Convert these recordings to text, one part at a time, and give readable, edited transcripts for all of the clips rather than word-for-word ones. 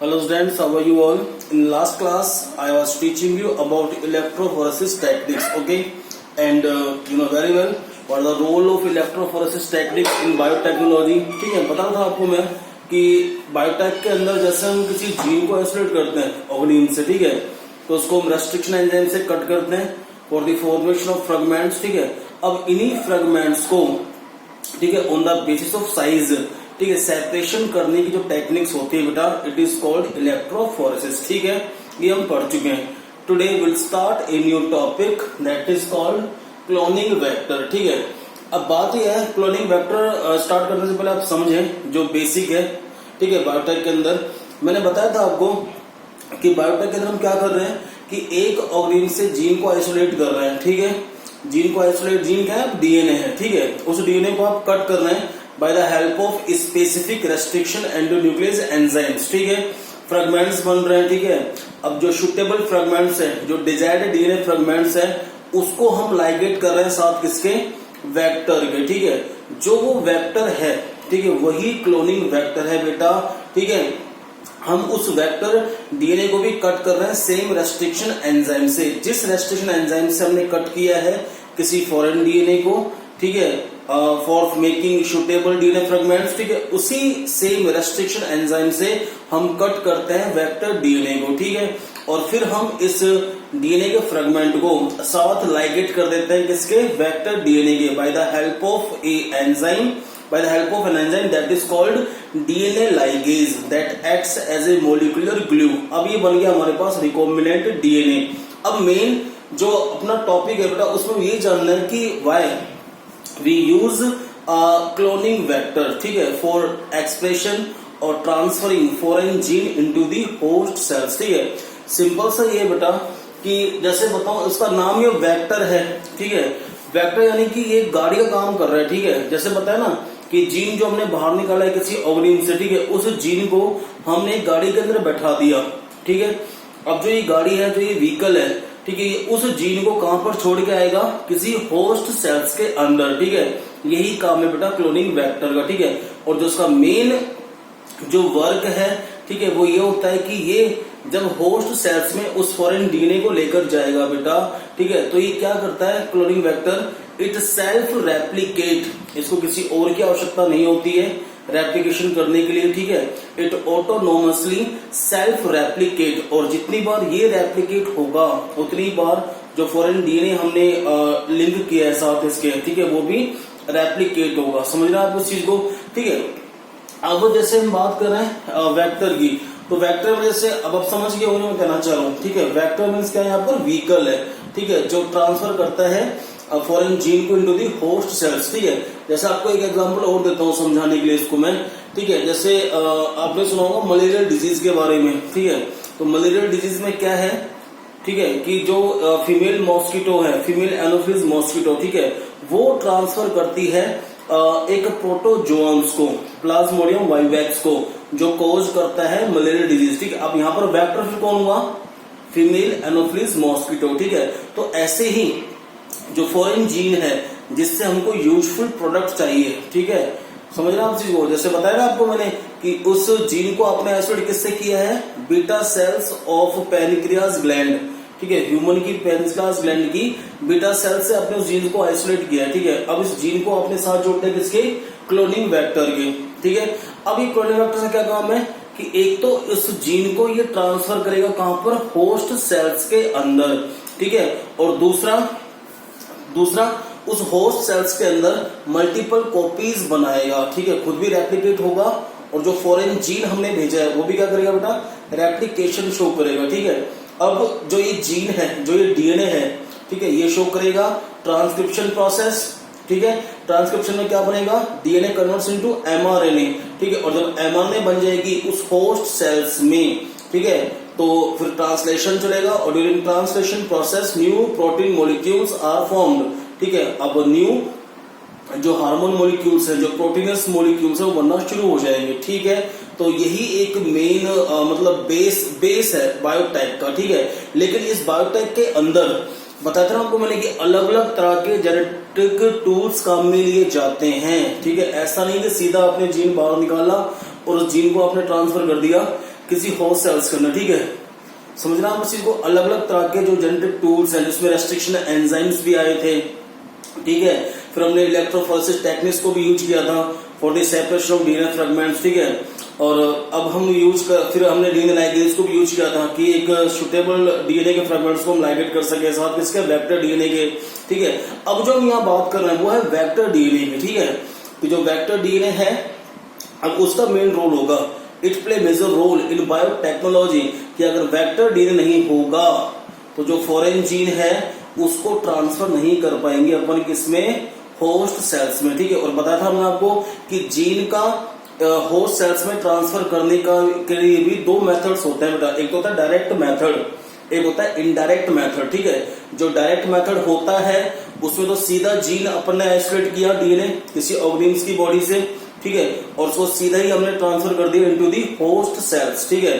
Hello students, how are you all? In last class, I was teaching you about electrophoresis techniques, okay? And you know very well what is the role of electrophoresis techniques in biotechnology. ठीक है, बता था आपको मैं कि biotech के अंदर जैसे हम किसी जीन को आइसोलेट करते हैं ऑर्गेनिज्म से, ठीक है, तो उसको हम रेस्ट्रिक्शन एंजाइम से कट करते हैं for the formation of fragments, ठीक है। अब इन्हीं फ्रेगमेंट्स को, ठीक है, on the basis of size, ठीक है, सेपरेशन करने की जो टेक्निक्स होती है बेटा, इट इज कॉल्ड इलेक्ट्रोफोरेसिस, ठीक है। ये हम पढ़ चुके हैं। Today will start a new topic that is called cloning vector, ठीक है। अब बात यह है, क्लोनिंग वेक्टर स्टार्ट करने से पहले आप समझें जो बेसिक है, ठीक है। बायोटेक के अंदर मैंने बताया था आपको कि बायोटेक के अंदर हम क्या कर रहे हैं कि एक ऑर्गेनिज्म से जीन को आइसोलेट कर रहे हैं, ठीक है। जीन को आइसोलेट, जीन क्या है, डीएनए है, ठीक है। उस डीएनए को आप कट कर रहे हैं bye the help of specific restriction endonuclease enzymes, ठीक है। फ्रेगमेंट्स बन रहे हैं, ठीक है। अब जो सुटेबल फ्रेगमेंट्स है, जो डिजायर्ड डीएनए फ्रेगमेंट्स है, उसको हम लाइगेट कर रहे हैं साथ किसके, वेक्टर के, ठीक है। जो वो वेक्टर है, ठीक है, वही क्लोनिंग वेक्टर है बेटा, ठीक है। हम उस वेक्टर डीएनए को भी कट कर रहे हैं सेम रेस्ट्रिक्शन एंजाइम से। जिस रेस्ट्रिक्शन एंजाइम से हमने कट किया है किसी फॉरेन डीएनए को, ठीक है, for making suitable DNA fragments, ठीक है, उसी सेम रेस्ट्रिक्शन एंजाइम से हम कट करते हैं वेक्टर डीएनए को, ठीक है। और फिर हम इस डीएनए के फ्रेगमेंट को साथ लाइगेट कर देते हैं किसके, वेक्टर डीएनए के, bye the help of A enzyme, by the help of an enzyme that is called DNA ligase that acts as a molecular glue। अब ये बन गया हमारे पास रिकॉम्बिनेंट डीएनए। अब मेन जो अपना टॉपिक है बेटा, उसमें ये जानना है कि why we use cloning vector, ठीक है, for expression और transferring foreign gene into the host cells, ठीक है। सिंपल सा ये बेटा कि जैसे बताऊं, इसका नाम ये वेक्टर है, ठीक है। वेक्टर यानी कि ये गाड़ी का काम कर रहा है, ठीक है। जैसे बताया ना कि जीन जो हमने बाहर निकाला है किसी ऑर्गेनिज्म से, ठीक है, उस जीन को हमने एक गाड़ी के अंदर बैठा दिया, ठीक है। अब जो ये गाड़ी है, जो ये व्हीकल है, ठीक है, ये उस जीन को कहां पर छोड़ के आएगा, किसी होस्ट सेल्स के अंदर, ठीक है। यही काम है बेटा क्लोनिंग वेक्टर का, ठीक है। और जो उसका मेन जो वर्क है, ठीक है, वो ये होता है कि ये जब होस्ट सेल्स में उस फॉरेन डीएनए को लेकर जाएगा बेटा, ठीक है, तो ये क्या करता है cloning vector, it self replicate, इसको किसी और की आवश्यकता नहीं होती है रेप्लिकेशन करने के लिए, ठीक है। इट ऑटोनोमसली सेल्फ रेप्लिकेट, और जितनी बार ये रेप्लिकेट होगा उतनी बार जो फॉरेन डीएनए हमने लिंक किया है साथ इसके, ठीक है, वो भी रेप्लिकेट होगा। समझ रहे हैं आप इस चीज को, ठीक है। अब जैसे हम बात कर रहे हैं वेक्टर की, तो वेक्टर में जैसे अब आप समझ गए होंगे मैं कहना चाह रहा हूँ, ठीक है। वेक्टर मीन्स क्या है, यहाँ पर व्हीकल है, ठीक है, जो ट्रांसफर करता है फॉरेन जीन को इनटू दी होस्ट सेल्स, ठीक है। जैसे आपको एक एग्जांपल और देता हूँ समझाने के लिए इसको मैं, ठीक है। जैसे आपने सुना होगा मलेरियल डिजीज के बारे में, ठीक है। तो मलेरियल डिजीज में क्या है, ठीक है, कि जो फीमेल मॉस्किटो है, फीमेल एनोफिलिस मॉस्किटो, ठीक है, वो ट्रांसफर करती है एक प्रोटोजोन्स को, प्लाज्मोडियम वाइवेक्स को, जो कोज करता है मलेरियल डिजीज, ठीक है। अब यहाँ पर वेक्टर फिर कौन हुआ, फीमेल एनोफिलिस मॉस्किटो, ठीक है। तो ऐसे ही जो फॉरेन जीन है जिससे हमको यूजफुल प्रोडक्ट चाहिए, ठीक है, समझ रहे हैं आप चीज को। जैसे बताया ना आपको मैंने कि उस जीन को आपने आइसोलेट किससे किया है, beta cells of pancreas gland, ठीक है, ह्यूमन की पैनक्रियाज ग्लैंड की बीटा सेल से आपने उस जीन को आइसोलेट किया है, ठीक है। अब इस जीन को अपने साथ जोड़ते हैं किसके, क्लोनिंग वेक्टर के, ठीक है। अब ये क्लोनिंग वेक्टर का क्या काम है कि एक तो इस जीन को ये ट्रांसफर करेगा कहां पर, होस्ट सेल्स के अंदर, ठीक है। और दूसरा उस होस्ट सेल्स के अंदर मल्टीपल कॉपीज बनाएगा, ठीक है, खुद भी रेप्लिकेट होगा, और जो फॉरेन जीन हमने भेजा है वो भी क्या करेगा बेटा, रेप्लिकेशन शो करेगा, ठीक है। अब जो ये जीन है, जो ये डीएनए है, ठीक है, ये शो करेगा ट्रांसक्रिप्शन प्रोसेस, ठीक है। ट्रांसक्रिप्शन में क्या बनेगा, डीएनए कन्वर्ट्स इनटू एमआरएनए, ठीक है। और जब एमआरएनए बन जाएगी उस होस्ट सेल्स में, ठीक है, तो फिर ट्रांसलेशन चलेगा, और during translation process new protein molecules are formed, ठीक है। अब न्यू जो हार्मोन मॉलिक्यूल्स है, जो प्रोटीनस मॉलिक्यूल्स है, वो बनना शुरू हो जाएंगे, ठीक है। तो यही एक मेन मतलब बेस है बायोटेक का, ठीक है। लेकिन इस बायोटेक के अंदर बताता हूं आपको मैंने कि अलग अलग तरह के जेनेटिक टूल्स काम में लिए जाते हैं, ठीक है। ऐसा नहीं कि सीधा आपने जीन बाहर निकाला और उस जीन को आपने ट्रांसफर कर दिया, किसी होस्ट सेल्स के अंदर, ठीक है। समझना आप इस चीज को, अलग अलग तरह के जो जेनेटिक टूल्स हैं जिसमें रेस्ट्रिक्शन एंजाइम्स भी आए थे, ठीक है। फिर हमने इलेक्ट्रोफोरेसिस टेक्निक्स को भी यूज किया था for the separation of DNA fragments, ठीक है। और अब हम फिर हमने डीएनए लाइगेज को भी यूज किया था कि एक सुटेबल डीएनए के फ्रेगमेंट्स को हम लाइगेट कर सके, साथ किसके, वेक्टर डीएनए के, ठीक है। अब जो हम यहाँ बात कर रहे हैं वो है वेक्टर डीएनए की, ठीक है। तो जो वेक्टर डीएनए है, अब उसका मेन रोल होगा, it play major role in biotechnology, कि अगर वेक्टर डीएनए नहीं होगा तो जो फॉरेन जीन है उसको ट्रांसफर नहीं कर पाएंगे अपन किसमें, होस्ट सेल्स में, ठीक है। और बताया था हमने आपको कि जीन का होस्ट सेल्स में ट्रांसफर करने के लिए भी दो मेथड्स होते हैं बेटा, एक तो होता है डायरेक्ट मेथड, एक होता है इनडायरेक्ट मेथड, ठीक है। जो डायरेक्ट मेथड होता है उसमें तो सीधा जीन अपन ने आइसोलेट किया डीएनए किसी ऑर्गेनिज्म की बॉडी से, ठीक है, और उसको सीधा ही हमने ट्रांसफर कर दिया इनटू दी होस्ट सेल्स, ठीक है।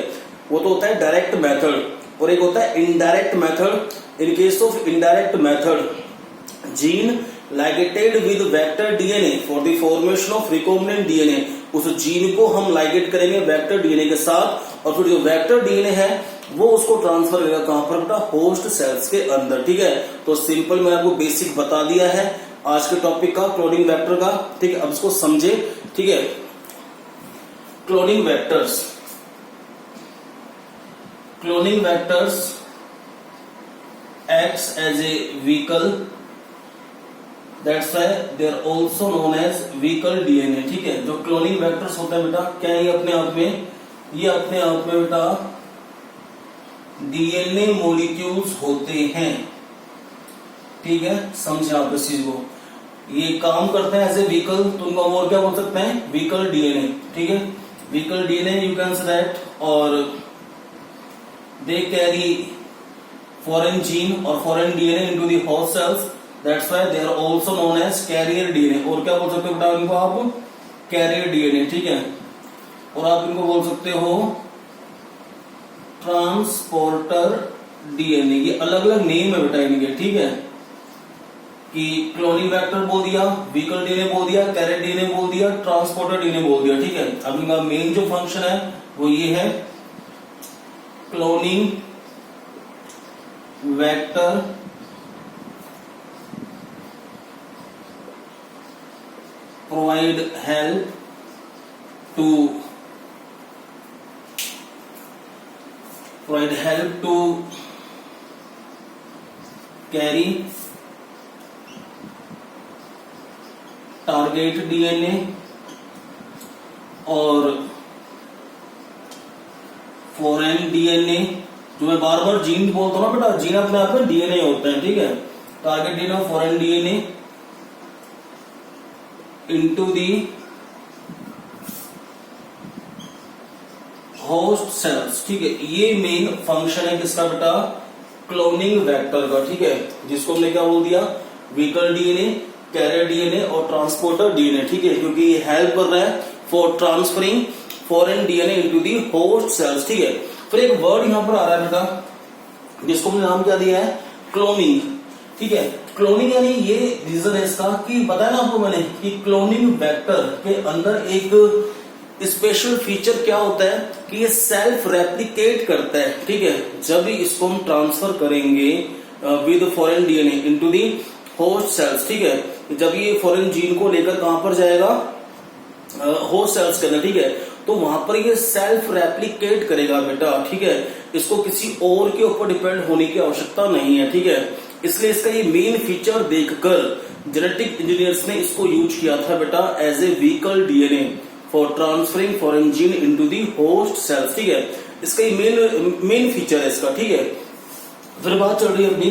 वो तो होता है डायरेक्ट मेथड। और एक होता है indirect method. In case of indirect method, gene ligated with vector DNA for the formation of recombinant DNA, उस जीन को हम लाइगेट करेंगे वेक्टर डीएनए के साथ, और फिर जो वेक्टर डीएनए है वो उसको ट्रांसफर करेगा कहां पर बेटा, होस्ट सेल्स के अंदर, ठीक है। तो सिंपल मैंने आपको बेसिक बता दिया है आज के टॉपिक का, क्लोनिंग वेक्टर का, ठीक है। अब इसको समझे, ठीक है। Cloning vectors, cloning vectors acts as a vehicle, that's why they are also known as vehicle DNA, ठीक है। जो क्लोनिंग वेक्टर्स होते हैं बेटा, क्या ये अपने आप में बेटा डीएनए मॉलिक्यूल्स होते हैं, ठीक है। समझे आप इस चीज को, ये काम करते हैं एज ए व्हीकल, तो उनको और क्या बोल सकते हैं, व्हीकल डीएनए, ठीक है। Vehicle DNA you can say that, और they carry foreign gene or foreign DNA into the host cells, that's why they are also known as carrier DNA। और क्या बोल सकते हो बेटा इनको आप, कैरियर डीएनए, ठीक है। और आप इनको बोल सकते हो ट्रांसपोर्टर डीएनए, ये अलग अलग नेम है बेटा इनके, ठीक है। कि क्लोनिंग वेक्टर बोल दिया, व्हीकल डीएनए बोल दिया, कैरियर डीएनए बोल दिया, ट्रांसपोर्टर डीएनए बोल दिया, ठीक है। अब इनका मेन जो फंक्शन है वो ये है, cloning vector provide help to carry target DNA और फॉरेन डीएनए, जो मैं बार बार जीन बोलता हूं ना बेटा, जीन अपने आप में डीएनए होता है, ठीक है। टारगेट डीएनए और foreign DNA into the host cells, ठीक है। ये मेन फंक्शन है किसका बेटा, क्लोनिंग वेक्टर का, ठीक है। जिसको हमने क्या बोल दिया, व्हीकल डीएनए, कैरियर डीएनए और ट्रांसपोर्टर डीएनए, ठीक है। क्योंकि ये हेल्प कर रहा है for transferring foreign DNA into the host cells, ठीक है। फिर एक वर्ड यहां पर आ रहा है बेटा, जिसको हमने नाम क्या दिया है, क्लोनिंग, ठीक है। क्लोनिंग यानी ये रीजन है इसका कि बताया ना आपको मैंने कि क्लोनिंग वेक्टर के अंदर एक स्पेशल फीचर क्या होता है कि ये सेल्फ रेप्लिकेट करता है, ठीक है। जब भी इसको हम ट्रांसफर करेंगे with foreign DNA into the host cells, ठीक है। जब ये फॉरेन जीन को लेकर कहां पर जाएगा, होस्ट सेल्स के अंदर, ठीक है। तो वहां पर ये सेल्फ रेप्लिकेट करेगा बेटा, ठीक है। इसको किसी और के ऊपर डिपेंड होने की आवश्यकता नहीं है, ठीक है। इसलिए इसका ये मेन फीचर देखकर जेनेटिक इंजीनियर्स ने इसको यूज किया था बेटा as a vehicle DNA for transferring foreign gene into the host cells, ठीक है। इसका ये मेन फीचर है इसका, ठीक है। फिर बात चल रही है अपनी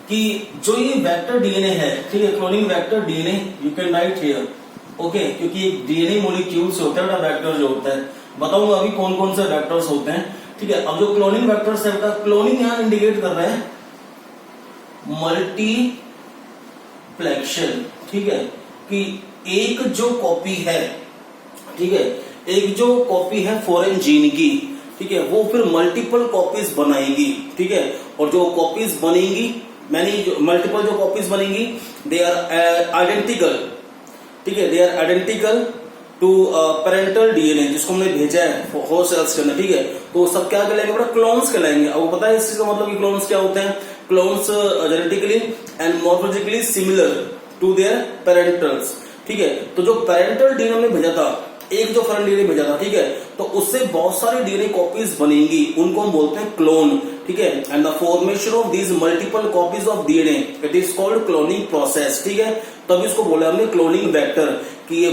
कि जो ये वेक्टर डीएनए है, ठीक है, cloning vector DNA you can write here, okay. क्योंकि डीएनए मॉलिक्यूल से होता है वेक्टर जो होता है, बताऊंगा अभी कौन कौन से वेक्टर्स होते हैं, ठीक है। अब जो क्लोनिंग वेक्टर्स है बेटा, क्लोनिंग यहां इंडिकेट कर रहे हैं मल्टीप्लेक्शन, ठीक है। कि एक जो कॉपी है, ठीक है, एक जो कॉपी है फॉरेन जीन की, ठीक है, वो फिर मल्टीपल कॉपीज बनाएगी, ठीक है। और जो कॉपीज बनेगी, मल्टीपल जो कॉपीज बनेगी, दे आर आइडेंटिकल, ठीक है, they are identical to parental DNA जिसको हमने भेजा है होस्ट सेल्स के अंदर, ठीक है, तो वो सब क्या कहलाएंगे बेटा, क्लोन्स कहलाएंगे। अब पता है इस चीज का मतलब कि क्लोन्स क्या होते हैं, clones genetically and morphologically similar to their parentals, ठीक है। तो जो पेरेंटल डीएनए हमने भेजा था, एक जो फॉरेन डीएनए भेजा था, ठीक है, तो उससे बहुत सारी डीएनए कॉपीज बनेंगी, उनको हम बोलते हैं क्लोन, ठीक है। And the formation of these multiple copies of DNA it is called cloning process, ठीक है। तभी इसको बोला हमने क्लोनिंग वेक्टर, कि ये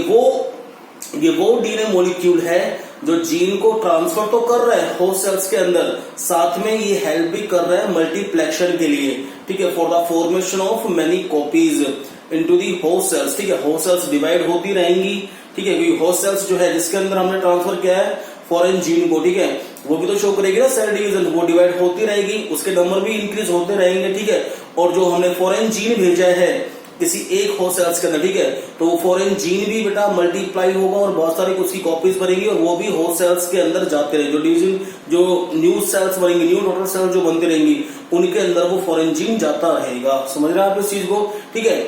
वो डीएनए मॉलिक्यूल है जो जीन को ट्रांसफर तो कर रहा है होस्ट सेल्स के अंदर, साथ में ये हेल्प भी कर रहा है मल्टीप्लेक्शन के लिए, ठीक है, for the formation of many copies into the host cells, ठीक है। होस्ट सेल्स डिवाइड होती रहेंगी, ठीक है, क्योंकि होस्ट सेल्स जो है जिसके अंदर हमने ट्रांसफर किया है फॉरेन जीन को, ठीक है, वो भी तो शो करेगी ना सेल डिवीजन, वो डिवाइड होती रहेगी, उसके नंबर भी इंक्रीज होते रहेंगे, ठीक है। और जो हमने फॉरेन जीन भेजा है किसी एक होस्ट सेल्स के अंदर, ठीक है, तो वो फॉरेन जीन भी बेटा मल्टीप्लाई होगा और बहुत सारी उसकी कॉपीज बनेगी और वो भी होस्ट सेल्स के अंदर जाते रहेंगे, जो डिवीजन जो न्यू सेल्स बनेंगी, न्यू डॉटर सेल्स जो बनती रहेंगी, उनके अंदर वो फॉरेन जीन जाता रहेगा। समझ रहे हैं आप इस चीज को, ठीक है।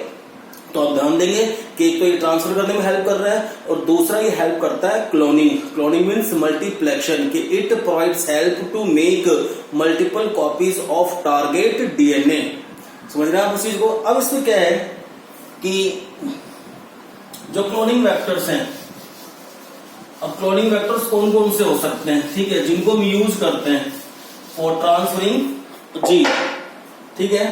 तो आप ध्यान देंगे कि एक तो ये ट्रांसफर करने में हेल्प कर रहा है और दूसरा ये हेल्प करता है क्लोनिंग। क्लोनिंग मीन्स मल्टीप्लेक्शन, कि it provides help to make multiple copies of target DNA. समझ रहे हैं आप इस चीज को। अब इसमें क्या है कि जो क्लोनिंग वेक्टर्स हैं, अब क्लोनिंग वेक्टर्स कौन कौन से हो सकते हैं, ठीक है, जिनको हम यूज करते हैं फॉर ट्रांसफरिंग जीन, ठीक है।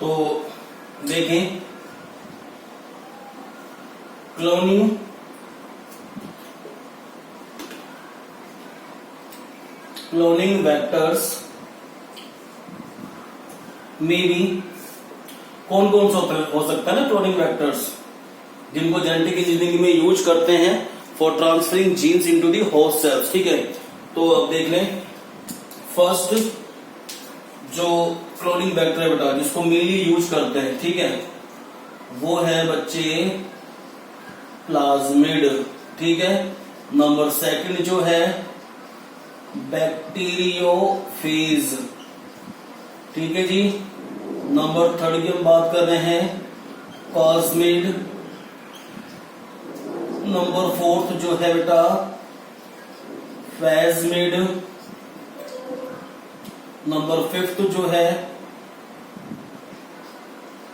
तो देखें, क्लोनिंग वेक्टर्स में भी कौन कौन सा हो सकता है ना, क्लोनिंग वेक्टर्स जिनको जेनेटिक इंजीनियरिंग में यूज करते हैं for transferring genes into the host cells, ठीक है। तो अब देख लें, फर्स्ट जो क्लोनिंग वेक्टर है बेटा जिसको मेनली यूज करते हैं, ठीक है, वो है बच्चे प्लाज्मिड, ठीक है। नंबर सेकंड जो है बैक्टीरियोफेज, ठीक है जी। नंबर थर्ड की हम बात कर रहे हैं प्लाज्मिड। नंबर फोर्थ जो है बेटा प्लाज्मिड। नंबर फिफ्थ जो है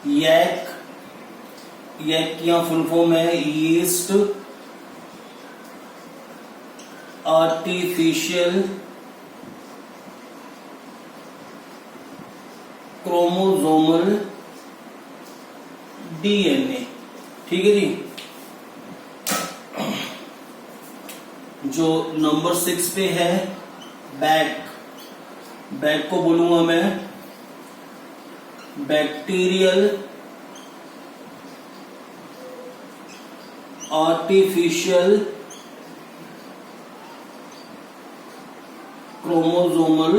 यैक, यैक की फुल फॉर्म है यीस्ट आर्टिफिशियल क्रोमोसोमल डीएनए, ठीक है जी। जो नंबर 6 पे है बैक, बैक को बोलूंगा मैं बैक्टीरियल आर्टिफिशियल क्रोमोसोमल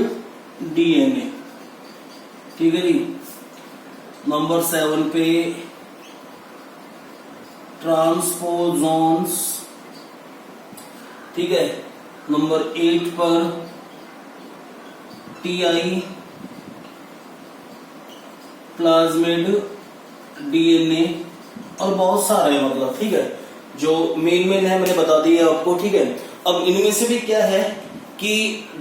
डीएनए, ठीक है जी। नंबर 7 पे ट्रांसपोजोन्स, ठीक है। नंबर 8 पर टीआई प्लाज्मिड डीएनए और बहुत सारे मतलब, ठीक है, जो मेन है मैंने बता दिया आपको, ठीक है। अब इनमें से भी क्या है कि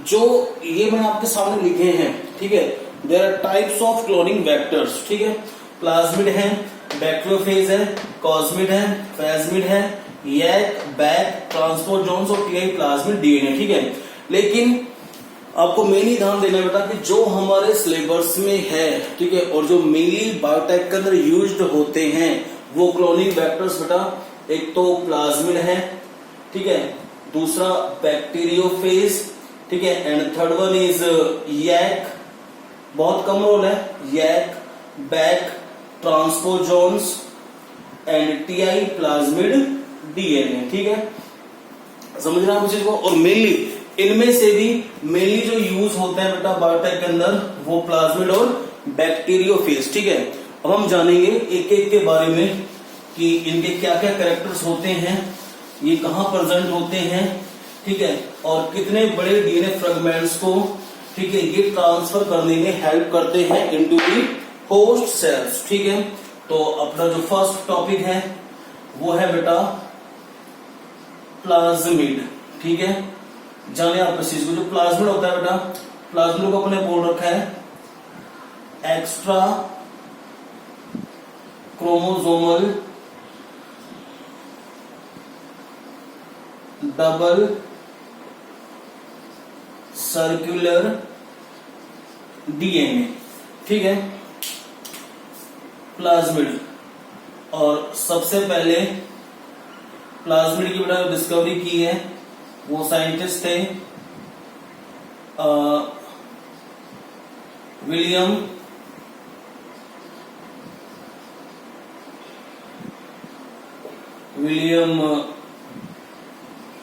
जो ये मैंने आपके सामने लिखे हैं, ठीक है, there are types of cloning vectors, ठीक है। प्लाज्मिड है, बैक्टीरियोफेज है, कॉस्मिड है, प्लाज्मिड है, यैक, बैक, ट्रांसपोजोन्स और टीआई प्लाज्मिड डीएनए, ठीक है। लेकिन आपको मेनली ध्यान देना बेटा कि जो हमारे सिलेबस में है, ठीक है, और जो मेनली बायोटेक के अंदर यूज्ड होते हैं वो क्लोनिंग वेक्टर्स बेटा, एक तो प्लाज्मिड है, ठीक है, दूसरा बैक्टीरियोफेज, ठीक है, and third one is YAC, बहुत कम रोल है, YAC, BAC, transposons and Ti plasmid DNA, ठीक है। समझ रहे हैं आप चीज को। और मेनली इनमें से भी मेनली जो यूज होते हैं बेटा बायोटेक के अंदर वो प्लाज्मिड और बैक्टीरियोफेज, ठीक है। अब हम जानेंगे एक एक के बारे में कि इनके क्या क्या कैरेक्टर्स होते हैं, ये कहां प्रेजेंट होते हैं, ठीक है, और कितने बड़े डीएनए फ्रेगमेंट्स को ठीक है, ये ट्रांसफर करने में हेल्प करते हैं इनटू दी होस्ट सेल्स। ठीक है, तो अपना जो फर्स्ट टॉपिक है वो है बेटा प्लाज्मिड। ठीक है, जाने आप इस चीज को, जो प्लाज्मिड होता है बेटा, प्लाज्मिड को अपने बोल रखा है extra chromosomal double circular DNA. ठीक है, प्लाज्मिड, और सबसे पहले प्लाज्मिड की बेटा डिस्कवरी की है वो साइंटिस्ट थे विलियम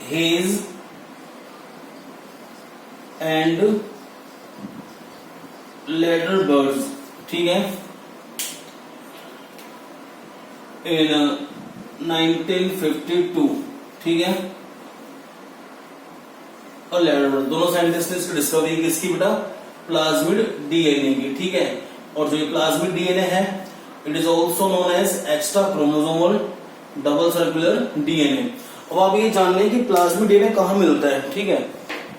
हेज एंड लेडरबर्ग्स। ठीक है, इन 1952। ठीक है, और लेडरबर्ग दोनों साइंटिस्ट ने इसकी डिस्कवरी की, इसकी बेटा प्लाज्मिड डीएनए की। ठीक है, और जो ये प्लाज्मिड डीएनए है it is also known as extra chromosomal double circular DNA. अब आप ये जान लें कि प्लाज्मिड डीएनए कहां मिलता है। ठीक है,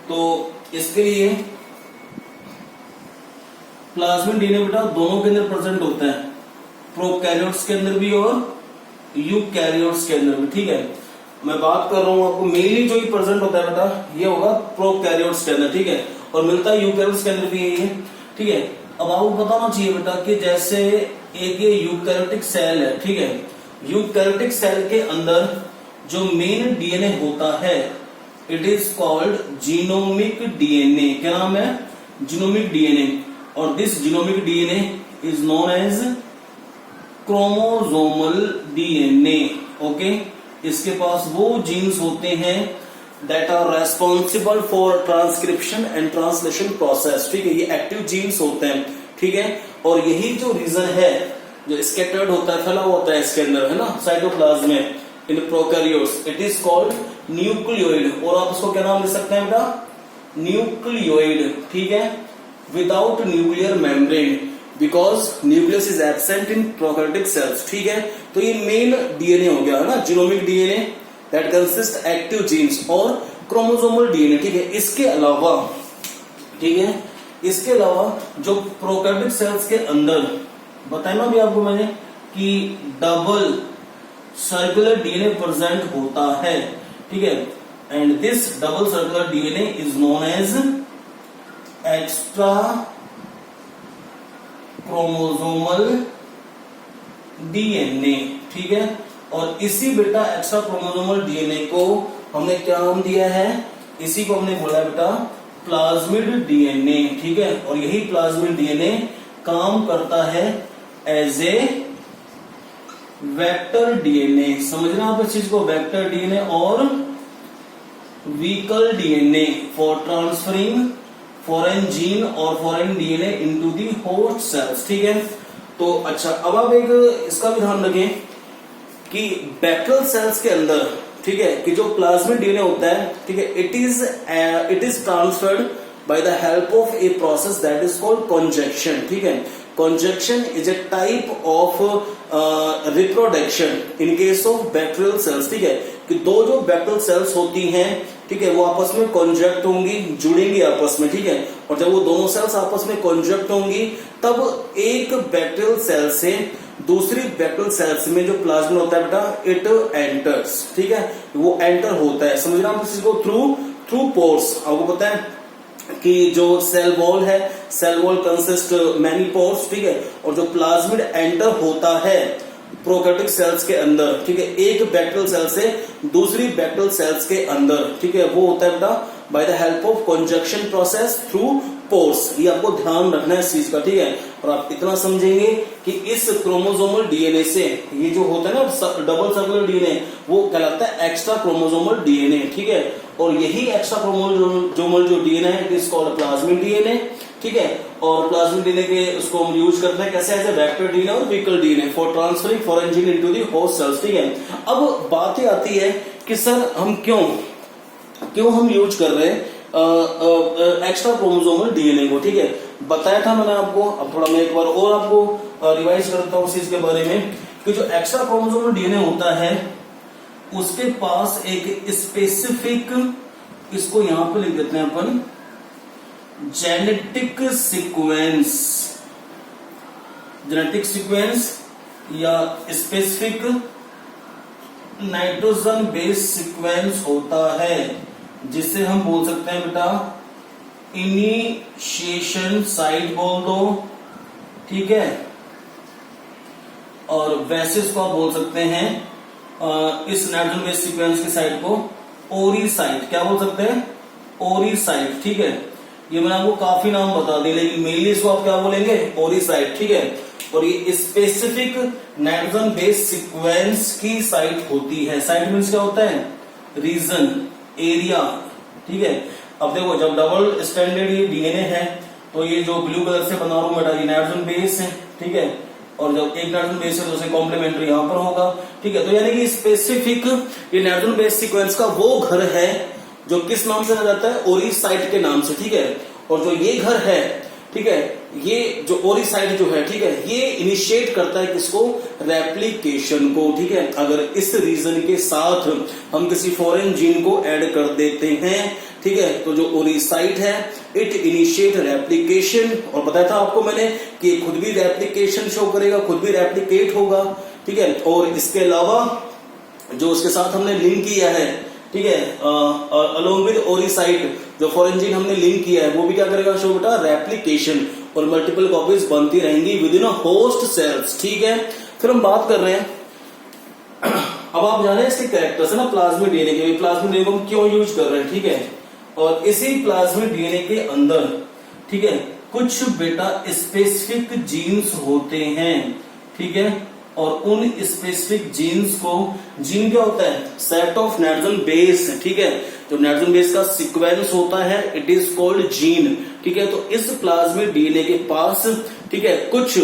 तो इसके लिए प्लाज्मिड डीएनए बेटा दोनों के अंदर प्रेजेंट होता है, प्रोकैरियोट्स के अंदर भी और यूकैरियोट्स के अंदर भी। ठीक है, मैं बात कर रहा हूं आपको मेनली जो प्रेजेंट होता है बेटा ये होगा प्रोकैरियोट्स के अंदर। ठीक है, और मिलता है यूकैरियोट्स के अंदर भी यही है। ठीक है, अब आपको बताना चाहिए बेटा कि जैसे एक ये यूकैरियोटिक सेल है। ठीक है, यूकैरियोटिक सेल के अंदर जो मेन डीएनए होता है it is called genomic DNA. क्या नाम है? Genomic DNA. और this genomic DNA is known as chromosomal DNA. Okay, इसके पास वो जीन्स होते हैं that are responsible for transcription and translation process. ठीक है, ये एक्टिव जीन्स होते हैं। ठीक है, और यही जो रीजन है जो स्कैटर्ड होता है, फैला होता है इसके अंदर, है ना, साइटोप्लाज्म में in prokaryotes, it is called nucleoid. और आप उसको क्या नाम दे सकते हैं बेटा? न्यूक्लियोइड। ठीक है, without nuclear membrane because nucleus is absent in prokaryotic cells. ठीक है, तो ये मेन डीएनए हो गया, है ना, genomic DNA that consist active genes और क्रोमोसोमल डीएनए। ठीक है, इसके अलावा, ठीक है, इसके अलावा जो प्रोकैरियोटिक सेल्स के अंदर बताया ना भी आपको मैंने कि डबल सर्कुलर डीएनए प्रेजेंट होता है। ठीक है, and this double circular DNA is known as extra chromosomal DNA. ठीक है, और इसी बेटा एक्स्ट्रा क्रोमोसोमल डीएनए को हमने क्या नाम दिया है? इसी को हमने बोला बेटा प्लाज्मिड डीएनए। ठीक है, और यही प्लाज्मिड डीएनए काम करता है एज ए वेक्टर डीएनए। समझना आप इस चीज को, वेक्टर डीएनए और vehicle DNA for transferring foreign gene और foreign DNA into the host cells. ठीक है, तो अच्छा, अब आप एक इसका भी ध्यान रखें कि बैक्टीरियल सेल्स के अंदर, ठीक है, कि जो प्लाज्मिड डीएनए होता है, ठीक है, it is transferred by the help of a process that is called conjugation. ठीक है, conjugation is a type of reproduction in case of bacterial cells. ठीक है, कि दो जो बैक्टीरियल सेल्स होती हैं, ठीक है, वो आपस में कॉन्जेक्ट होंगी, जुड़ेंगी आपस में। ठीक है, और जब वो दोनों सेल्स आपस में कॉन्जेक्ट होंगी तब एक बैक्टीरियल सेल से दूसरी बैक्टीरियल सेल्स में जो प्लाज्मिड होता है बेटा इट एंटर्स। ठीक है, वो एंटर होता है, समझना आप इसी को, थ्रू पोर्स। आपको पता है कि जो सेल वॉल है, cell wall consist many pores. ठीक है, और जो प्लाज्मिड एंटर होता है प्रोकैरियोटिक सेल्स के अंदर, ठीक है, एक बैक्टीरियल सेल से दूसरी बैक्टीरियल सेल्स के अंदर, ठीक है, वो होता है बेटा by the help of conjugation process through pores. ये आपको ध्यान रखना है इस चीज का। ठीक है, और आप इतना समझेंगे कि इस क्रोमोसोमल डीएनए से ये जो होता है ना डबल सर्कुलर डीएनए, वो कहलाता है एक्स्ट्रा क्रोमोसोमल डीएनए। ठीक है, और यही एक्स्ट्रा क्रोमोसोमल जो डीएनए है it is called plasmid DNA. ठीक है, और प्लाज्मिड डीएनए के उसको हम यूज करते हैं कैसे? एज ए वेक्टर डीएनए और vehicle DNA for transferring foreign gene into the host cells. ठीक है, अब बात ये आती है कि सर हम क्यों हम यूज कर रहे हैं एक्स्ट्रा क्रोमोसोमल डीएनए को, ठीक है, बताया था मैंने आपको। अब थोड़ा मैं एक बार और आपको रिवाइज करता हूँ उस चीज के बारे में कि जो एक्स्ट्रा क्रोमोसोमल डीएनए होता है उसके पास एक स्पेसिफिक, इसको यहां पे लिख देते हैं अपन, जेनेटिक सीक्वेंस या स्पेसिफिक नाइट्रोजन बेस्ड सीक्वेंस होता है, जिसे हम बोल सकते हैं बेटा इनिशिएशन साइट बोल दो, ठीक है, और वैसे इसको आप बोल सकते हैं इस नाइट्रोजन बेस्ड सीक्वेंस की साइट को ओरी साइट, क्या बोल सकते हैं, ओरी साइट, ठीक है। ये मैंने आपको काफी नाम बता दिए, लेकिन मेनली इसको आप क्या बोलेंगे, ओरी साइट, ठीक है। और ये स्पेसिफिक नाइट्रोजन बेस्ड सीक्वेंस की साइट होती है। साइट मीन्स क्या होता है, रीजन, एरिया, ठीक है। अब देखो जब डबल स्टैंडर्ड ये डीएनए है तो ये जो ब्लू कलर से बना रहा हूं बेटा ये नाइट्रोजन बेस है, ठीक है, और जब एक नाइट्रोजन बेस है तो उसे कॉम्प्लीमेंट्री यहां पर होगा, ठीक है। तो यानी कि स्पेसिफिक ये नाइट्रोजन बेस सीक्वेंस का वो घर है जो किस नाम से जाना जाता है, ओरी साइट के नाम से, ठीक है। और जो ये घर है, ठीक है, ये जो ओरी साइट जो है, ठीक है, ये इनिशिएट करता है किसको, रेप्लिकेशन को, ठीक है। अगर इस रीजन के साथ हम किसी फॉरेन जीन को ऐड कर देते हैं, ठीक है, तो जो ओरी साइट है इट इनिशिएट रेप्लिकेशन, और बताया था आपको मैंने कि खुद भी रेप्लिकेशन शो करेगा, खुद भी रेप्लिकेट होगा, ठीक है। और इसके अलावा जो उसके साथ हमने लिंक किया है, ठीक है, अलोंग विद ओरी साइट जो फॉरेन जीन हमने लिंक किया है वो भी क्या करेगा, शो बेटा रेप्लिकेशन, और मल्टीपल कॉपीज बनती रहेंगी with in a host cells, ठीक है। फिर हम बात कर रहे हैं, अब आप जाने इसके कैरेक्टर्स है ना प्लाज्मिड डीएनए के, प्लाज्मिड डीएनए को हम क्यों यूज कर रहे हैं, ठीक है। और इसी प्लाज्मिड डीएनए के अंदर, ठीक है, कुछ बेटा स्पेसिफिक जीन्स होते हैं, ठीक है, और उन स्पेसिफिक जीन्स को, जीन क्या होता है, सेट ऑफ नाइट्रोजन बेस, ठीक है, जो नाइट्रोजन बेस का सीक्वेंस होता है इट इज कॉल्ड जीन, ठीक है। तो इस प्लाज्मिड डीएनए के पास, ठीक है, कुछ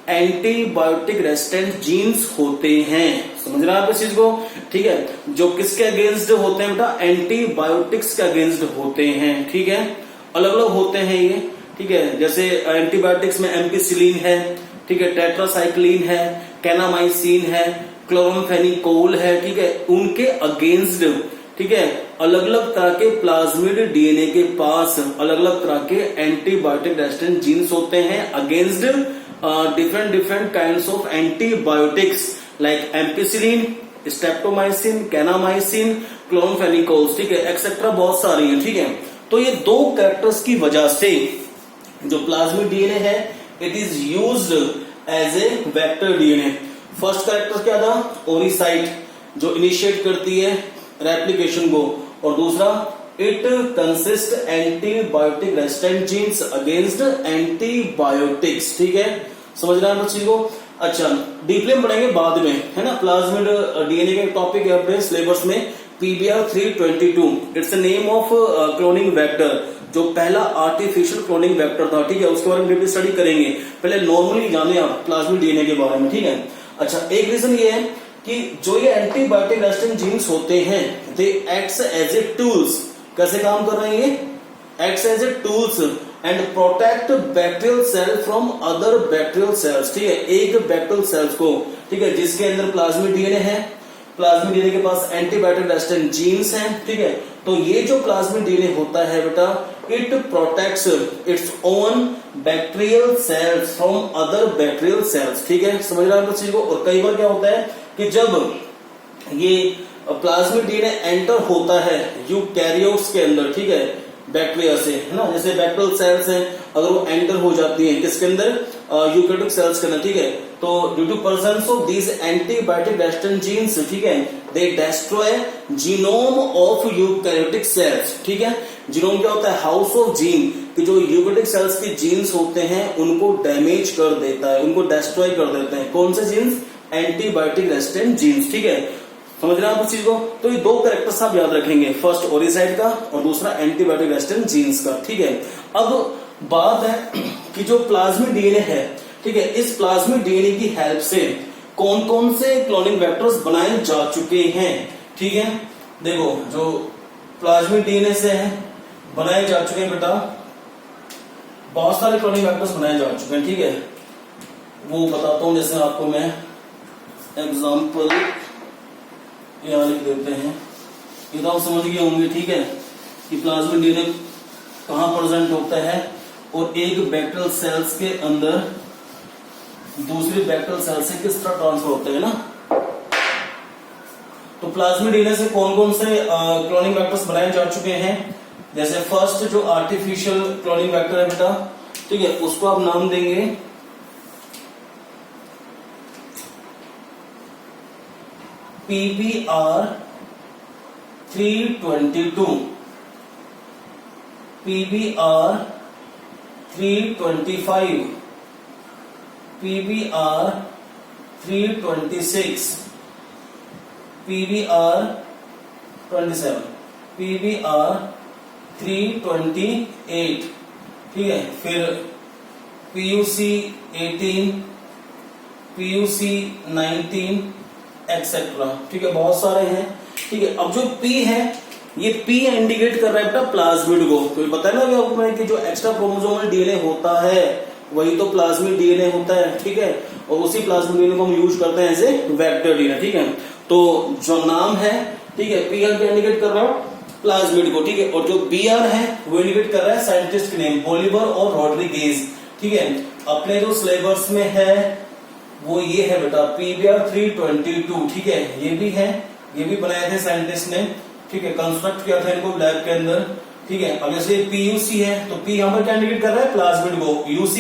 एंटीबायोटिक रेजिस्टेंट जीन्स होते हैं, समझ रहे हैं आप इस चीज को, ठीक है, जो किसके अगेंस्ट होते हैं बेटा, एंटीबायोटिक्स के अगेंस्ट होते हैं, ठीक है, अलग अलग होते हैं ये, ठीक है। जैसे एंटीबायोटिक्स में एम्पिसिलिन है, ठीक है, टेट्रासाइक्लिन है, कैनामाइसिन है, क्लोरामफेनिकोल है, ठीक है, उनके अगेंस्ट, ठीक है, अलग अलग तरह के प्लाज्मिड डीएनए के पास अलग अलग तरह के एंटीबायोटिक रेजिस्टेंट जीन्स होते हैं against different kinds of antibiotics like ampicillin, streptomycin, kanamycin, chloromphenicols, ठीक है, एक्सेट्रा बहुत सारी हैं, ठीक है। तो ये दो कैरेक्टर्स की वजह से जो प्लाज्मिड डीएनए है it is used as a vector DNA. First character क्या था, ओरी साइट जो इनिशिएट करती है रेप्लिकेशन को, और दूसरा it consist antibiotic resistant genes against antibiotics, ठीक है, समझ रहे हैं बच्चे को। अच्छा डीपली हम पढ़ेंगे बाद में, है ना। प्लाज्मिड डीएनए का टॉपिक है अपने सिलेबस में PBR 322, it's the name of cloning vector, जो पहला आर्टिफिशियल क्लोनिंग वेक्टर था, ठीक है, उसके बारे में डीपली स्टडी करेंगे। पहले नॉर्मली जाने आप प्लाज्मिड डीएनए के बारे में, ठीक है। अच्छा एक रीजन ये है कि जो ये एंटीबायोटिक रेजिस्टेंट जीन्स होते हैं they acts as a tools, कैसे काम कर रहे हैं ये, acts as a tools and protect bacterial cell from other bacterial cells, ठीक है, एक बैक्टीरियल सेल्स को, ठीक है, जिसके अंदर प्लाज्मिड डीएनए है, प्लाज्मिड डीएनए के पास एंटीबायोटिक रेजिस्टेंट जीन्स हैं, ठीक है। तो ये जो प्लाज्मिड डीएनए होता है बेटा it protects its own bacterial cells from other bacterial cells, ठीक है, समझ रहे हैं आप चीज को। और कई बार क्या होता है कि जब ये प्लाज्मिड डीएनए एंटर होता है यूकैरियोट्स के अंदर, ठीक है, बैक्टीरिया से, है ना, जैसे बैक्टीरियल सेल्स हैं, अगर वो एंटर हो जाती हैं किसके अंदर, यूकैरियोटिक सेल्स के अंदर, ठीक है, तो due to presence of these antibiotic resistant genes, ठीक है, they destroy genome of eukaryotic cells, ठीक है। जीनोम क्या होता है, हाउस ऑफ जीन, कि जो यूकैरियोटिक सेल्स के जीन्स होते हैं उनको डैमेज कर देता है, उनको डिस्ट्रॉय कर देते हैं। कौन से जीन्स, एंटीबायोटिक रेजिस्टेंट जीन्स, ठीक है, समझ रहे हैं आप उस चीज को। तो ये दो कैरेक्टर्स आप याद रखेंगे, फर्स्ट ओरिसाइड का और दूसरा एंटीबायोटिक रेजिस्टेंट जीन्स का, ठीक है। अब बात है कि जो प्लाज्मिड डीएनए है, ठीक है, इस प्लाज्मिड डीएनए की हेल्प से कौन कौन से क्लोनिंग वेक्टर्स बनाए जा चुके हैं, ठीक है। देखो जो प्लाज्मिड डीएनए से है बनाए जा चुके हैं बेटा, बहुत सारे क्लोनिंग वेक्टर्स बनाए जा चुके हैं, ठीक है। वो बताता हूं, जैसे आपको मैं एग्जांपल यहाँ लिख देते हैं, ये तो आप समझ गए होंगे, ठीक है, कि प्लाज्मिड डीएनए कहाँ प्रेजेंट होता है और एक बैक्टीरियल सेल्स के अंदर दूसरी बैक्टीरियल सेल से किस तरह ट्रांसफर होता है ना। तो प्लाज्मिड डीएनए से कौन कौन से क्लोनिंग वेक्टर्स बनाए जा चुके हैं। जैसे फर्स्ट जो आर्टिफिशियल क्लोनिंग वेक्टर है बेटा, ठीक है, उसको आप नाम देंगे PBR 322, PBR 325, PBR 326, PBR 27, PBR 328, ठीक है। फिर PUC 18, PUC 19 एक्सेट्रा, ठीक है, बहुत सारे हैं, ठीक है। अब जो P है, ये P इंडिकेट कर रहा है बेटा प्लाज्मिड को। तो पता है ना आपको कि जो एक्स्ट्रा क्रोमोसोमल डीएनए होता है वही तो प्लाज्मिड डीएनए होता है, ठीक है, और उसी प्लाज्मिड डीएनए को हम यूज करते हैं एज ए वेक्टर डीएनए, ठीक है। तो जो नाम है, ठीक है, P इंडिकेट कर रहा है प्लाज्मिड को, ठीक है, और जो BR है वो इंडिकेट कर रहा है साइंटिस्ट के नेम बोलिवर और रॉड्रिगेज, ठीक है। अपने जो सिलेबस में है वो ये है बेटा PBR 322, ठीक है, ये भी है, ये भी बनाए थे साइंटिस्ट ने, ठीक है, कंस्ट्रक्ट किया था इनको लैब के अंदर, ठीक है। अब जैसे PUC है तो P यहां पर क्या इंडिकेट कर रहा है प्लाज्मिड को, UC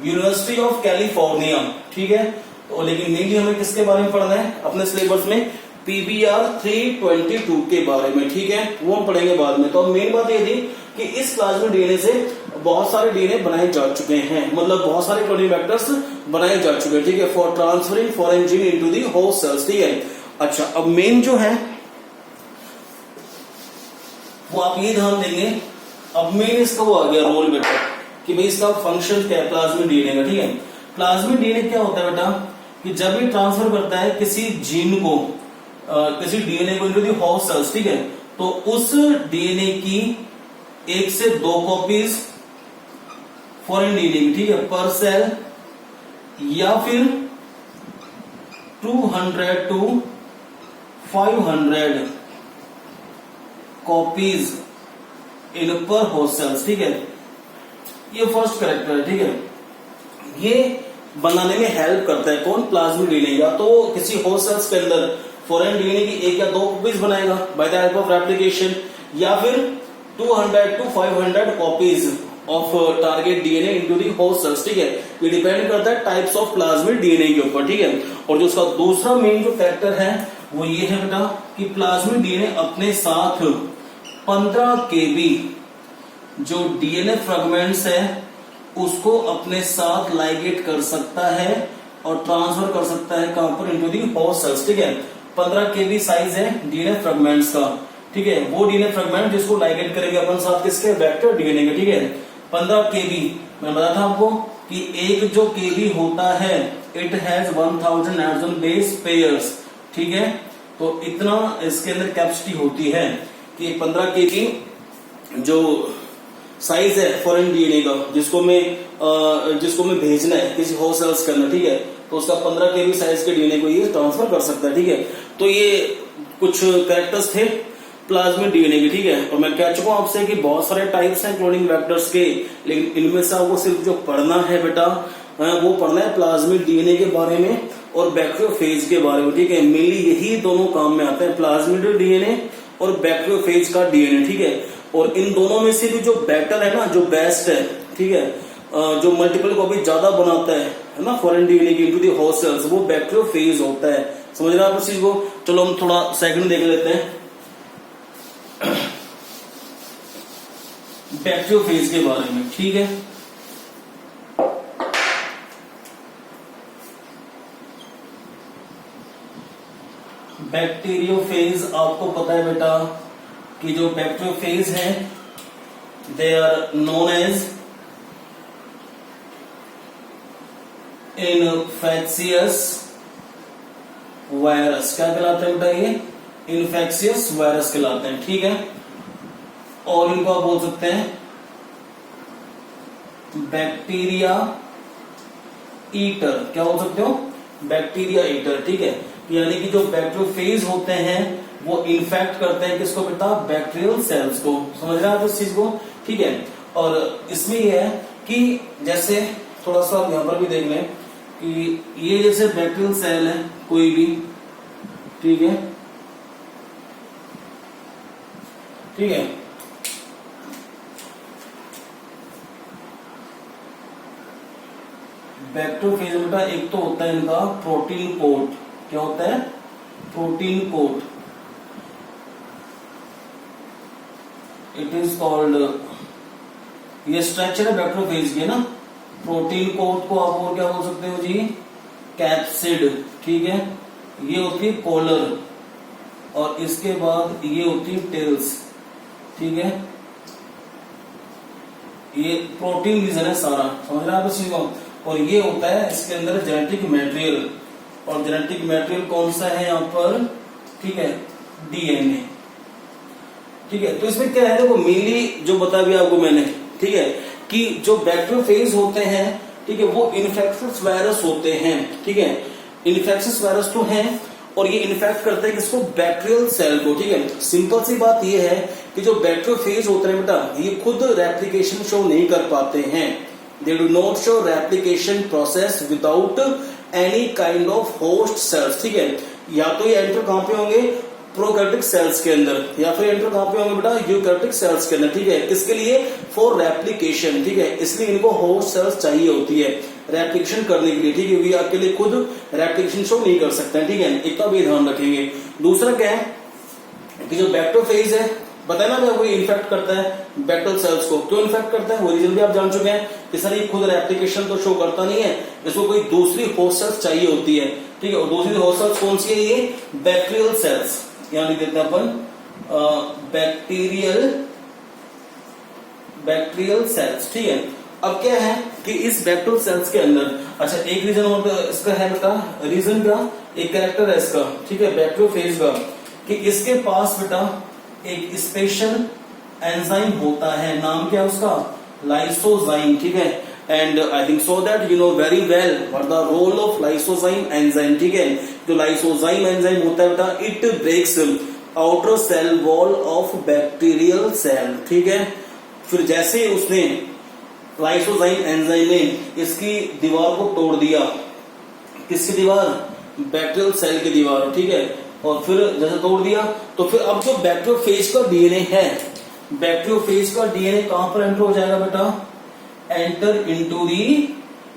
यूनिवर्सिटी ऑफ कैलिफोर्निया, ठीक है। तो लेकिन मेनली हमें किसके बारे में पढ़ना है अपने सिलेबस में, PBR 322 के बारे में, ठीक है, वो हम पढ़ेंगे बाद में। तो मेन बात ये थी कि इस प्लाज्मिड डीएनए से बहुत सारे डीएनए बनाए जा चुके हैं, मतलब बहुत सारे क्लोनिंग वेक्टर्स बनाए जा चुके हैं, ठीक है, for transferring foreign gene into the host cells, ठीक है। अच्छा, अब मेन जो है वो आप ये ध्यान देंगे, अब मेन इसका वो आ गया रोल बेटा कि भाई इसका फंक्शन क्या है प्लाज्मिड डीएनए का, ठीक है। प्लाज्मिड डीएनए क्या होता है बेटा कि जब ये ट्रांसफर करता है किसी जीन को, किसी डीएनए को इनटू दी होस्ट सेल्स, ठीक है, तो उस डीएनए की 1 से 2 कॉपीज फॉरेन डीएनए की, ठीक है, पर सेल, या फिर 200 to 500 कॉपीज इन पर होस्ट सेल्स, ठीक है। ये फर्स्ट कैरेक्टर है, ठीक है। ये बनाने में हेल्प करता है कौन, प्लाज्मिड डीएनए, या तो किसी होस्ट सेल्स के अंदर फॉरेन डीएनए की 1 या 2 कॉपीज बनाएगा bye the help of replication, या फिर 200 to 500 copies of target DNA into the host cells, ठीक है। ये डिपेंड करता है टाइप्स ऑफ प्लाज्मिड डीएनए के ऊपर, ठीक है। और जो उसका दूसरा मेन जो फैक्टर है वो ये है बेटा कि प्लाज्मिड डीएनए अपने साथ 15 kb जो डीएनए फ्रेगमेंट्स है उसको अपने साथ लाइगेट कर सकता है और ट्रांसफर कर सकता है कहां पर, इनटू दी होस्ट सेल्स, ठीक है। 15 kb साइज है डीएनए फ्रेगमेंट्स का, ठीक है, वो डीएनए फ्रेगमेंट जिसको लाइगेट करेंगे अपन साथ किसके, वेक्टर डीएनए के, ठीक है। 15 kb मैं बताया था आपको कि एक जो kb होता है it has 1000 atom base pairs, ठीक है। तो इतना इसके अंदर कैपेसिटी होती है कि 15 kb जो साइज है फॉरेन डीएनए का जिसको मैं भेजना है किसी होस्ट सेल्स के अंदर, ठीक है, तो उसका 15 kb साइज के डीएनए को ये ट्रांसफर कर सकता है, ठीक है। तो ये कुछ कैरेक्टर्स थे प्लाज्मिड डीएनए की, ठीक है। और मैं कह चुका हूं आपसे कि बहुत सारे टाइप्स हैं क्लोनिंग वेक्टर्स के, लेकिन इनमें से आपको सिर्फ जो पढ़ना है बेटा वो पढ़ना है प्लाज्मिड डीएनए के बारे में और बैक्टीरियोफेज के बारे में, ठीक है। मेनली यही दोनों काम में आते हैं, प्लाज्मिड डीएनए और बैक्टीरियोफेज का डीएनए, ठीक है। और इन दोनों में से भी जो बेटर है ना, जो बेस्ट है, ठीक है, जो मल्टीपल कॉपी ज्यादा बनाता है ना फॉरेन डीएनए की इनटू दी होस्ट सेल्स, वो बैक्टीरियोफेज होता है। समझ रहे हैं आप इस चीज को। चलो हम थोड़ा सेकंड देख लेते हैं बैक्टीरियोफेज के बारे में, ठीक है। बैक्टीरियोफेज आपको पता है बेटा कि जो बैक्टीरियोफेज है they are known as infectious virus. क्या कहलाते हैं बेटा, ये इन्फेक्शियस वायरस कहलाते हैं, ठीक है। और इनको आप बोल सकते हैं बैक्टीरिया ईटर। क्या बोल सकते हो? Bacteria eater. ठीक है, यानी कि जो बैक्टीरियोफेज होते हैं वो इन्फेक्ट करते हैं किसको बेटा? बैक्टीरियल सेल्स को। समझ रहे हैं आप इस चीज को? ठीक है, और इसमें यह है कि जैसे थोड़ा सा यहां पर भी देख लें कि ये जैसे बैक्टीरियल सेल है कोई भी, ठीक है, ठीक है, बैक्टीरियोफेज बेटा एक तो होता है इनका प्रोटीन कोट। क्या होता है? Protein coat. It is called, ये स्ट्रक्चर है बैक्टीरियोफेज के ना। प्रोटीन कोट को आप और क्या बोल सकते हो जी? कैप्सिड। ठीक है, ये होती है कॉलर और इसके बाद ये होती है टेल्स। ठीक है, ये प्रोटीन रीजन है सारा। समझ रहे हैं आप इस चीज को? और ये होता है इसके अंदर जेनेटिक मटेरियल, और जेनेटिक मटेरियल कौन सा है यहाँ पर? ठीक है, डीएनए। ठीक है, तो इसमें क्या है, देखो मेनली जो बता दिया आपको मैंने, ठीक है, कि जो बैक्टीरियोफेज होते हैं, ठीक है, वो इन्फेक्शियस वायरस होते हैं। ठीक है, इन्फेक्शियस वायरस तो हैं और ये इन्फेक्ट करते हैं किसको? बैक्टीरियल सेल को। ठीक है, सिंपल सी बात ये है कि जो बैक्टीरियोफेज होते हैं बेटा ये खुद रेप्लिकेशन शो नहीं कर पाते हैं। They do not show replication process without any kind of host cells. ठीक है, या तो ये एंटर कहां पे होंगे? प्रोकैरियोटिक सेल्स के अंदर, या फिर एंटर कहां पे होंगे बेटा? यूकैरियोटिक सेल्स के अंदर। ठीक है, किसके लिए? For replication. ठीक है, इसलिए इनको होस्ट सेल्स चाहिए होती है रेप्लिकेशन करने के लिए। ठीक है, ये अकेले खुद रेप्लिकेशन शो नहीं कर सकते हैं। ठीक है, एक तो ये ध्यान रखेंगे। दूसरा क्या है कि जो बैक्टीरियोफेज है बताया ना, वो इन्फेक्ट करता है बैक्टीरियल सेल्स को। क्यों इन्फेक्ट करता है वो रीजन भी आप जान चुके हैं कि सर ये खुद रेप्लिकेशन तो शो करता नहीं है, इसको कोई दूसरी होस्ट सेल्स चाहिए होती है। ठीक है, और दूसरी होस्ट सेल्स कौन सी है? ये बैक्टीरियल सेल्स। यहां लिख देते हैं अपन बैक्टीरियल सेल्स। ठीक है, अब क्या है कि इस बैक्टीरियल सेल्स के अंदर, अच्छा एक रीजन और इसका है बेटा, रीजन का एक कैरेक्टर है इसका, ठीक है, बैक्टीरियोफेज का, कि इसके पास बेटा एक स्पेशल एंजाइम होता है। नाम क्या है उसका? लाइसोजाइम। ठीक है, and I think so that you know very well what the role of lysozyme enzyme. ठीक है, जो लाइसोजाइम एंजाइम होता है बेटा it breaks outer cell wall of bacterial cell. ठीक है, फिर जैसे उसने लाइसोजाइम एंजाइम ने इसकी दीवार को तोड़ दिया, किसकी दीवार? बैक्टीरियल सेल की दीवार। ठीक है, और फिर जैसे तोड़ दिया तो फिर अब जो बैक्टीरियोफेज का डीएनए है, बैक्टीरियोफेज का डीएनए कहां पर एंटर हो जाएगा बेटा? Enter into the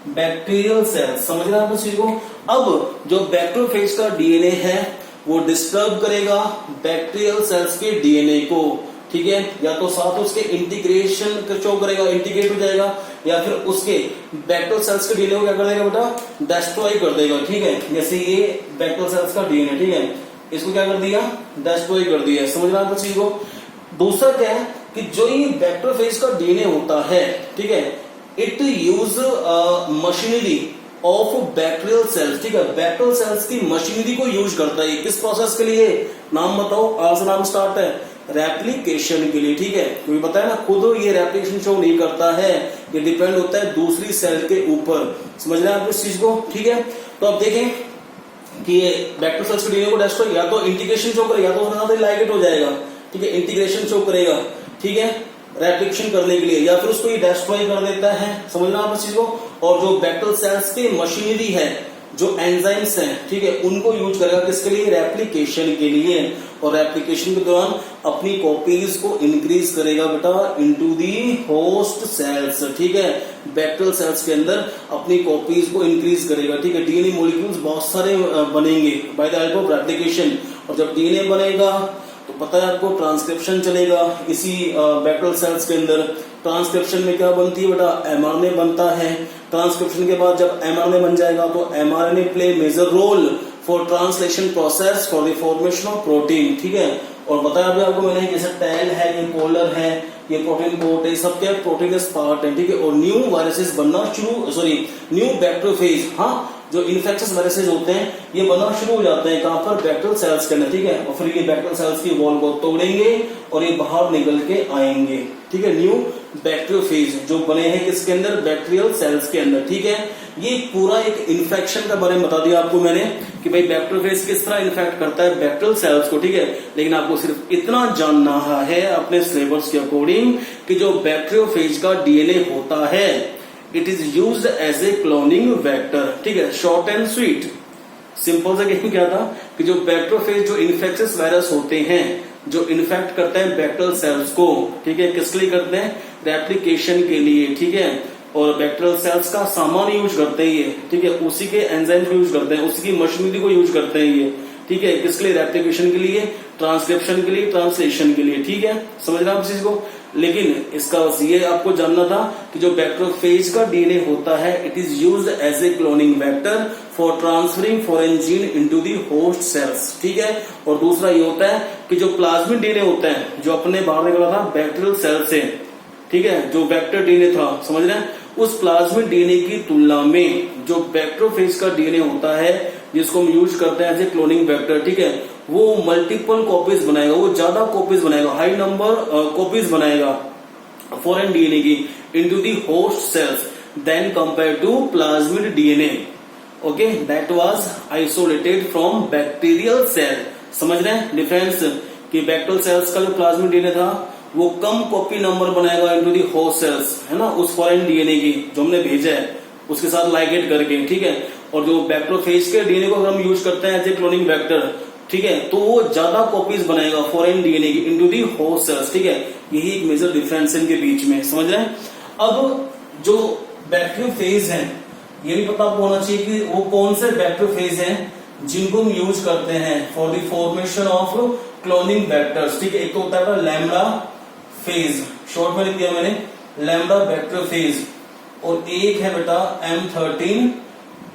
bacterial cell. समझ रहे हैं आप इस चीज को? अब जो बैक्टीरियोफेज का डीएनए है वो डिस्टर्ब करेगा बैक्टीरियल सेल्स के डीएनए को। ठीक है, या तो साथ उसके इंटीग्रेशन शो करेगा, इंटीग्रेट हो जाएगा, या फिर उसके बैक्टीरियल सेल्स के डीएनए को क्या कर देगा बेटा? डिस्ट्रॉय कर देगा। ठीक है, जैसे ये बैक्टीरियल सेल्स का डीएनए, ठीक है, इसको क्या कर दिया? डिस्ट्रॉय कर दिया। समझ रहे हैं आप इस चीज को? दूसरा क्या है कि जो ये बैक्टीरियोफेज का डीएनए होता है, ठीक है, it use machinery of bacterial cells. ठीक है, बैक्टीरियल सेल्स की मशीनरी को यूज करता है। किस प्रोसेस के लिए? नाम बताओ, आर से नाम स्टार्ट है, रेप्लिकेशन के लिए। ठीक है, क्योंकि बताया ना खुद ये रेप्लिकेशन शो नहीं करता है, ये डिपेंड होता है दूसरी सेल के ऊपर। समझ रहे हैं आप इस चीज को? ठीक है, तो अब देखें कि ये बैक्टीरियल सेल्स के डीएनए को डिस्ट्रॉय या तो इंटीग्रेशन शो करेगा, या तो उसके साथ लाइगेट हो जाएगा। ठीक है, इंटीग्रेशन शो करेगा, ठीक है, रेप्लिकेशन करने के लिए, या फिर उसको ये डिस्ट्रॉय कर देता है। समझ रहे हैं आप इस चीज को? और जो बैक्टीरियल सेल्स की मशीनरी है, जो एंजाइम्स हैं, ठीक है, उनको यूज करेगा किसके लिए? रेप्लिकेशन के लिए। और रेप्लिकेशन के दौरान अपनी कॉपीज को इंक्रीज करेगा बेटा इनटू दी होस्ट सेल्स। ठीक है, बैक्टीरियल सेल्स के अंदर अपनी कॉपीज को इंक्रीज करेगा। ठीक है, डीएनए मॉलिक्यूल्स बहुत सारे बनेंगे bye the help of replication. और जब डीएनए बनेगा तो पता है आपको ट्रांसक्रिप्शन चलेगा इसी बैक्टीरियल सेल्स के अंदर। ट्रांसक्रिप्शन में क्या बनती है बेटा? एमआरएनए बनता है। ट्रांसक्रिप्शन के बाद जब एमआरएनए बन जाएगा तो mRNA play major role for translation process for the formation of protein. ठीक है, और बताया अभी आपको मैंने, जैसे टेल है, ये पोलर है, ये प्रोटीन कोट है, सब क्या प्रोटीनस पार्ट है। ठीक है, और न्यू वायरसेस बनना शुरू, सॉरी न्यू बैक्टीरियोफेज, हाँ जो इन्फेक्शस वायरसेस होते हैं ये बनना शुरू हो जाते हैं कहां पर, बैक्टीरियल सेल्स के अंदर, ठीक है। और फिर ये बैक्टीरियल सेल्स की वॉल को तोड़ेंगे और ये बाहर निकल के आएंगे, ठीक है। न्यू बैक्टीरियोफेज जो बने हैं किसके अंदर, बैक्टीरियल सेल्स के अंदर, ठीक है। ये पूरा एक इन्फेक्शन का बारे में बता दिया आपको मैंने कि भाई बैक्टीरियोफेज किस तरह इन्फेक्ट करता है बैक्टीरियल सेल्स को, ठीक है। लेकिन आपको सिर्फ इतना जानना है अपने सिलेबस के अकॉर्डिंग कि जो बैक्टीरियोफेज का डीएनए होता है it is used as a cloning vector, ठीक है। शॉर्ट एंड स्वीट सिंपल सा गेम क्या था कि जो बैक्टीरियोफेज जो इन्फेक्शियस वायरस होते हैं जो इन्फेक्ट करते हैं बैक्टीरियल सेल्स को, ठीक है, किस लिए करते हैं, रेप्लिकेशन के लिए, ठीक है। और बैक्टीरियल सेल्स का सामान यूज करते हैं ये, ठीक है, उसी के एंजाइम को यूज करते हैं, उसी की मशीनरी को यूज करते हैं ये, ठीक है, किसके लिए, रेप्लिकेशन के लिए, ट्रांसक्रिप्शन के लिए, ट्रांसलेशन के लिए, ठीक है। समझ रहे आप इस चीज को। लेकिन इसका बस ये आपको जानना था कि जो बैक्टीरियोफेज का डीएनए होता है it is used as a cloning vector for transferring foreign gene into the host cells, ठीक है। और दूसरा ये होता है कि जो प्लाज्मिड डीएनए होता है जो अपने बाहर निकला था बैक्टीरियल सेल से, ठीक है, जो वेक्टर डीएनए था, समझ रहे हैं, उस प्लाज्मिड डीएनए की तुलना में जो बैक्टीरियोफेज का डीएनए होता है जिसको हम यूज करते हैं एज ए क्लोनिंग वेक्टर, ठीक है, वो मल्टीपल कॉपीज बनाएगा, वो ज्यादा कॉपीज बनाएगा, हाई नंबर कॉपीज बनाएगा फॉरेन डीएनए की into the host cells then compare to plasmid DNA, okay, that was isolated from bacterial cell. समझ रहे हैं डिफरेंस कि बैक्टीरियल सेल्स का जो प्लाज्मिड डीएनए था वो कम कॉपी नंबर बनाएगा इनटू दी होस्ट सेल्स, है ना, उस फॉरेन डीएनए की जो हमने भेजा है उसके साथ लाइगेट करके, ठीक है। और जो बैक्टीरियोफेज के डीएनए को हम यूज करते हैं एज ए क्लोनिंग वेक्टर, ठीक है, तो वो ज्यादा कॉपीज बनाएगा फॉरेन डीएनए की इनटू दी होस्ट सेल्स, ठीक है। यही एक मेजर डिफरेंस है इनके बीच में, समझ रहे हैं। अब जो बैक्टीरियोफेज है ये भी पता आपको होना चाहिए कि वो कौन से बैक्टीरियोफेज हैं जिनको हम यूज करते हैं for the formation of cloning vectors, ठीक है। एक तो होता है लैम्बडा फेज, शॉर्ट में लिख दिया मैंने लैम्बडा बैक्टीरियोफेज, और एक है बेटा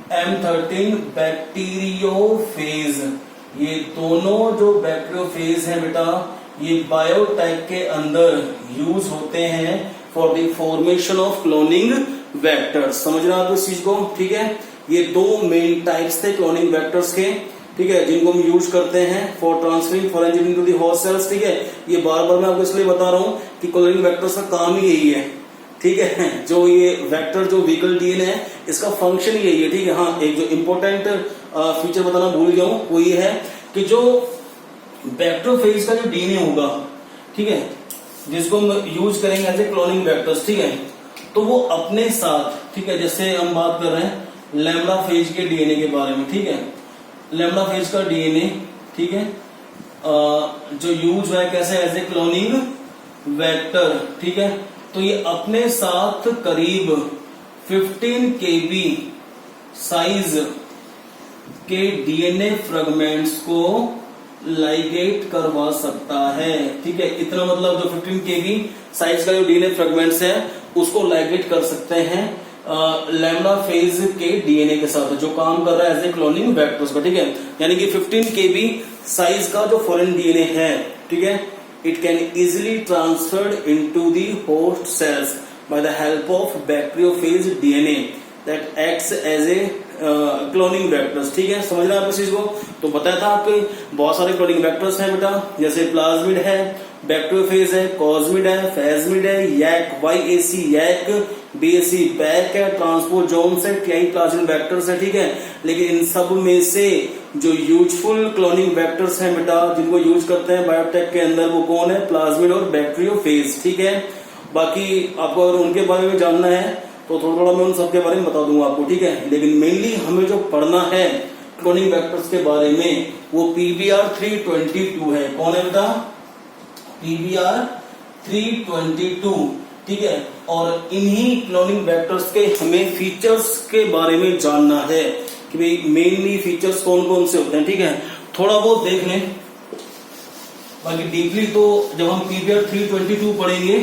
M13 बैक्टीरियोफेज। ये दोनों जो बैक्टीरियोफेज हैं बेटा ये बायोटेक के अंदर यूज होते हैं for the formation of cloning vectors. समझ रहे हैं आप इस चीज को, ठीक है। ये दो मेन टाइप्स थे क्लोनिंग वेक्टर्स के, ठीक है, जिनको हम यूज करते हैं for transferring foreign gene into the host cells, ठीक है। ये बार बार मैं आपको इसलिए बता रहा हूं कि क्लोनिंग वेक्टर्स का काम ही यही है, ठीक है। जो ये वेक्टर जो व्हीकल डीएनए है इसका फंक्शन यही है, ठीक है। हाँ, एक जो इंपॉर्टेंट फीचर बताना भूल गया हूं वो ये है कि जो बैक्टीरियोफेज का जो डीएनए होगा, ठीक है, जिसको हम यूज करेंगे एज ए क्लोनिंग वेक्टर्स, ठीक है, तो वो अपने साथ, ठीक है, जैसे हम बात कर रहे हैं लैम्बडा फेज के डीएनए के बारे में, ठीक है, लैम्बडा फेज का डीएनए, ठीक है, जो यूज है कैसे एज ए क्लोनिंग वेक्टर, ठीक है, तो ये अपने साथ करीब 15 kb साइज के डीएनए फ्रेगमेंट्स को लाइगेट करवा सकता है, ठीक है। इतना मतलब जो 15 kb साइज का जो डीएनए फ्रेगमेंट्स है उसको लाइगेट कर सकते हैं लैम्बडा फेज के डीएनए के साथ जो काम कर रहा है एज ए क्लोनिंग वेक्टर्स का, ठीक है। यानी कि 15 kb साइज का जो फॉरेन डीएनए है, ठीक है, it can easily transferred into the host cells by the help of bacteriophage DNA that acts as a cloning vectors, ठीक है। समझ रहे हैं आप इस चीज को। तो बताया था आपके बहुत सारे क्लोनिंग वेक्टर्स हैं बेटा, जैसे प्लाज्मिड है, बैक्टीरियोफेज है, कॉस्मिड है, फेजमिड है, यैक YAC यैक, BAC बैक है, ट्रांसपोजोन्स है, TI प्लाज्मिड वेक्टर्स है, ठीक है। लेकिन इन सब में से जो यूजफुल क्लोनिंग वेक्टर्स हैं बेटा जिनको यूज करते हैं बायोटेक के अंदर वो कौन है, प्लाज्मिड और बैक्टीरियोफेज, ठीक है। बाकी आपको अगर उनके बारे में जानना है तो थोड़ा थोड़ा मैं उन सबके बारे में बता दूंगा आपको, ठीक है। लेकिन मेनली हमें जो पढ़ना है क्लोनिंग वेक्टर्स के बारे में वो PBR 322 है। कौन है बेटा, PBR 322, ठीक है। और इन्हीं क्लोनिंग वेक्टर्स के हमें फीचर्स के बारे में जानना है कि भाई मेनली फीचर्स कौन कौन से होते हैं, ठीक है। थोड़ा बहुत देख लें, बाकी डीपली तो जब हम PBR 322 पढ़ेंगे,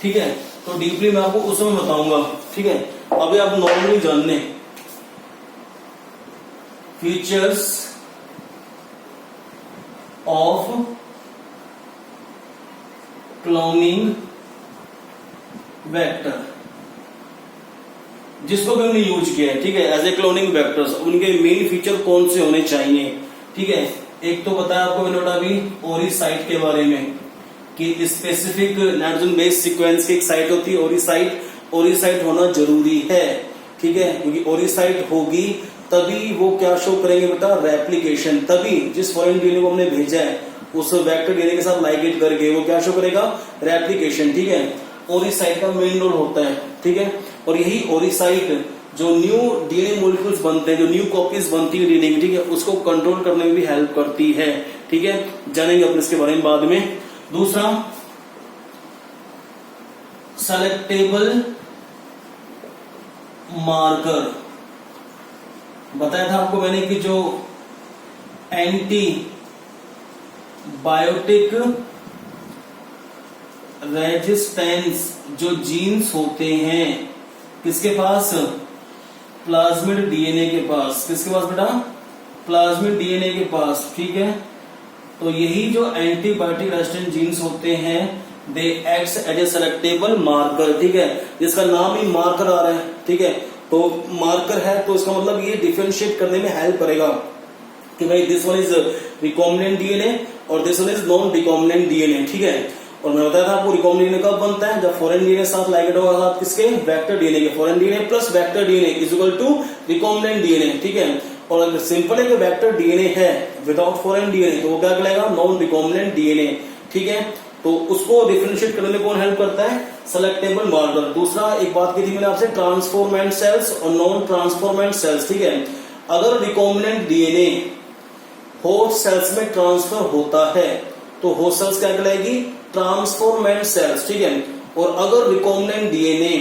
ठीक है, तो डीपली मैं आपको उस समय बताऊंगा, ठीक है। अभी आप नॉर्मली जानने फीचर्स ऑफ क्लोनिंग वेक्टर, जिसको भी हमने यूज किया है, ठीक है, एज ए क्लोनिंग वेक्टर्स। उनके मेन फीचर कौन से होने चाहिए, ठीक है। एक तो बताया आपको मैंने अभी ओरिसाइट के बारे में कि स्पेसिफिक नाइट्रोजन बेस सीक्वेंस की एक साइट होती है ओरिसाइट, ओरिसाइट होना जरूरी है, ठीक है, क्योंकि ओरिसाइट होगी तभी वो क्या शो करेंगे बेटा, रेप्लिकेशन। तभी जिस फॉरेन डीएनए को हमने भेजा है उस वेक्टर डीएनए के साथ लाइगेट करके वो क्या शो करेगा, रेप्लिकेशन, ठीक है। ओरिसाइट का मेन रोल होता है, ठीक है। और यही ओरिसाइट जो न्यू डीएनए मॉलिक्यूल्स बनते हैं, जो न्यू कॉपीज बनती है डीएनए की, ठीक है, उसको कंट्रोल करने में भी हेल्प करती है, ठीक है। जानेंगे अपन इसके बारे में बाद में। दूसरा, सेलेक्टेबल मार्कर। बताया था आपको मैंने कि जो एंटी बायोटिक रेजिस्टेंस जो जीन्स होते हैं किसके पास, प्लाज्मिड डीएनए के पास। किसके पास बेटा, प्लाज्मिड डीएनए के पास, ठीक है। तो यही जो एंटीबायोटिक रेजिस्टेंट जीन्स होते हैं they acts as a selectable marker, ठीक है, जिसका नाम ही मार्कर आ रहा है, ठीक है। तो मार्कर है तो इसका मतलब ये डिफरेंशिएट करने में हेल्प करेगा कि भाई this one is recombinant DNA और this one is non recombinant DNA, ठीक है। और मैं बताया था आपको रिकॉम्बिनेंट डीएनए कब बनता है, जब फॉरेन डीएनए साथ लाइगेट होगा साथ किसके, वेक्टर डीएनए के। Foreign DNA plus vector DNA is equal to recombinant DNA, ठीक है। और अगर सिंपल है कि वेक्टर डीएनए है विदाउट फॉरेन डीएनए तो वो क्या कहलाएगा, नॉन रिकॉम्बिनेंट डीएनए, ठीक है। तो उसको डिफरेंशिएट करने में कौन हेल्प करता है, सेलेक्टेबल मार्कर। दूसरा, एक बात की थी मैंने आपसे, ट्रांसफॉर्मेंट सेल्स और नॉन ट्रांसफॉर्मेंट सेल्स, ठीक है। अगर रिकॉम्बिनेंट डीएनए होस्ट सेल्स में ट्रांसफर होता है तो होस्ट सेल्स क्या कहलाएगी, ट्रांसफॉर्मेंट सेल्स, ठीक है। और अगर रिकॉम्बिनेंट डीएनए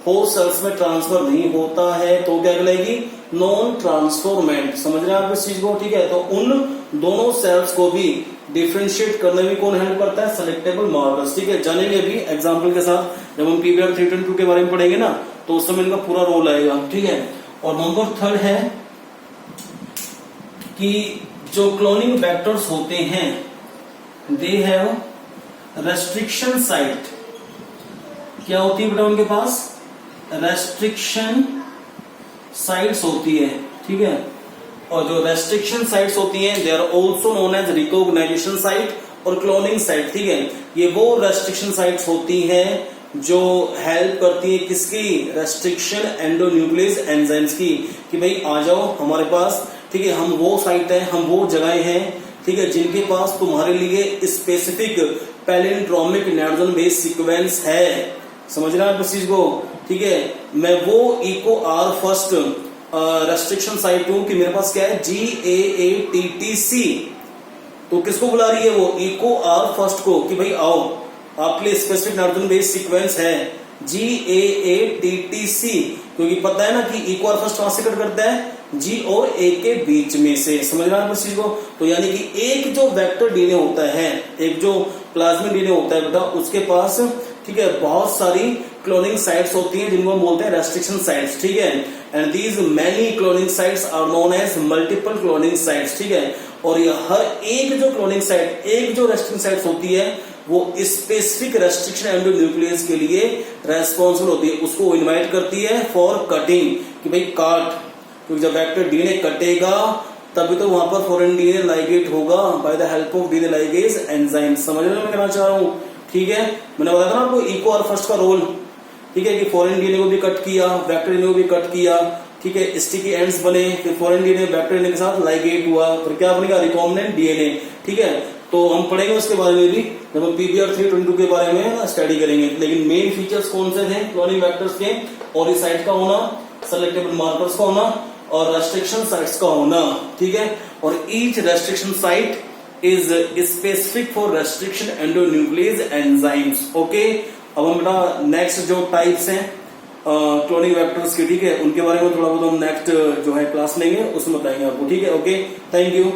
होस्ट सेल्स में ट्रांसफर नहीं होता है तो क्या कहलाएगी, नॉन ट्रांसफॉर्मेंट। समझ रहे हैं आप इस चीज को, ठीक है। तो उन दोनों सेल्स को भी डिफरेंशिएट करने में कौन हेल्प करता है, सेलेक्टेबल मार्कर्स, ठीक है। जानेंगे अभी एग्जांपल के साथ, जब हम पीबीआर 322 के बारे में पढ़ेंगे ना तो उस समय इनका पूरा रोल आएगा, ठीक है। और नंबर थर्ड है कि जो क्लोनिंग वेक्टर्स होते हैं दे हैव रेस्ट्रिक्शन साइट। क्या होती है बेटा उनके पास, रेस्ट्रिक्शन साइट्स होती है, ठीक है। और जो रेस्ट्रिक्शन साइट्स होती हैं they are also known as recognization site और क्लोनिंग साइट, ठीक है। ये वो रेस्ट्रिक्शन साइट्स होती हैं जो हेल्प करती है किसकी, रेस्ट्रिक्शन एंडोन्यूक्लियस एंजाइम्स की, कि भाई आ जाओ हमारे पास, ठीक है। हम वो साइट है, हम वो जगह हैं, ठीक है, जिनके पास तुम्हारे लिए specific palindromic nitrogen base sequence है। समझ रहे हैं आप इस चीज को, ठीक है। मैं वो Eco R first restriction site हूं कि मेरे पास क्या है, GAATTC। तो किसको बुला रही है वो, इको आर फर्स्ट को, कि भाई आओ आपके लिए स्पेसिफिक नाइट्रोजन बेस सीक्वेंस है GAATTC, क्योंकि पता है ना कि इको आर फर्स्ट कहां से कट करता है, G और A के बीच में से। समझ रहे हैं आप इस चीज को। तो यानी कि एक जो वेक्टर डीएनए होता है, एक जो प्लाज्मिड डीएनए होता है बेटा, उसके पास, ठीक है, बहुत सारी क्लोनिंग साइट्स होती हैं जिनको हम बोलते हैं रेस्ट्रिक्शन साइट्स, ठीक है। And these many cloning sites are known as multiple cloning sites, ठीक है। और ये हर एक जो क्लोनिंग साइट, एक जो रेस्ट्रिक्शन साइट्स होती है वो स्पेसिफिक रेस्ट्रिक्शन एंडोन्यूक्लियस के लिए रेस्पॉन्सिबल होती है, उसको इनवाइट करती है फॉर कटिंग, कि भाई काट, क्योंकि जब वेक्टर डीएनए कटेगा तभी तो वहां पर फॉरेन डीएनए लाइगेट होगा bye the help of DNA ligase enzyme. समझ रहे हो मैं कहना चाह रहा हूँ, ठीक है। मैंने बताया था ना आपको इको आर फर्स्ट का रोल, ठीक है, कि फॉरेन डीएनए को भी कट किया, वेक्टर डीएनए को भी कट किया, ठीक है, स्टिकी एंड्स बने, फिर फॉरेन डीएनए वेक्टर डीएनए के साथ लाइगेट हुआ, फिर क्या बनेगा, रिकॉम्बिनेंट डीएनए, ठीक है। तो हम पढ़ेंगे उसके बारे में भी जब हम पीबीआर 322 के बारे में स्टडी करेंगे। लेकिन मेन फीचर्स कौन से थे क्लोनिंग वेक्टर्स के, ओरिसाइट का होना, सेलेक्टेबल मार्कर्स का होना और रेस्ट्रिक्शन साइट्स का होना, ठीक है। और each restriction site is specific for restriction endonuclease enzymes, okay. अब हम बेटा नेक्स्ट जो टाइप्स हैं क्लोनिंग वेक्टर्स के, ठीक है, उनके बारे में थोड़ा बहुत हम नेक्स्ट जो है क्लास लेंगे, उसमें बताएंगे आपको, ठीक है, ओके। Thank you.